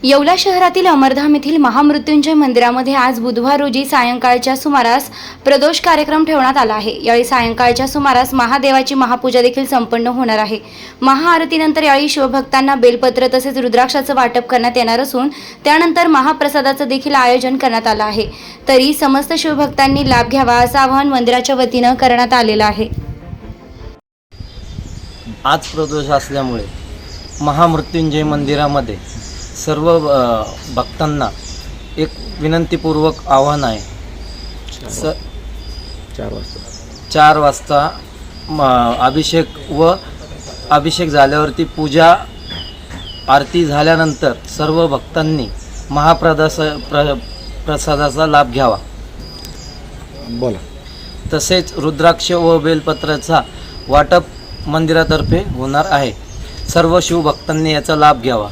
येवला शहरातील अमरधाम येथील महामृत्युंजय मंदिरामध्ये आज बुधवार रोजी सायंकाळच्या सुमारास प्रदोष कार्यक्रम ठेवण्यात आला आहे। यावेळी सायंकाळच्या सुमारास महादेवाची महापूजा देखील संपन्न होणार आहे। महाआरतीनंतर यावेळी शिवभक्तांना बेलपत्र तसेच रुद्राक्षाचं वाटप करण्यात येणार असून त्यानंतर महाप्रसादाचं देखील आयोजन करण्यात आलं आहे। तरी समस्त शिवभक्तांनी लाभ घ्यावा असं आवाहन मंदिराच्या वतीनं करण्यात आलेलं आहे। आज प्रदोष असल्यामुळे महामृत्युंजय मंदिरामध्ये सर्व भक्तांना एक विनंतीपूर्वक आव्हान आहे। 4 वाजता अभिषेक झाल्यावरती पूजा आरती झाल्यानंतर सर्व भक्तांनी प्रसादाचा लाभ घ्यावा। बोला। तसेच रुद्राक्ष व बेलपत्राचा वाटप मंदिरातर्फे होणार आहे। सर्व शिवभक्तांनी याचा लाभ घ्यावा।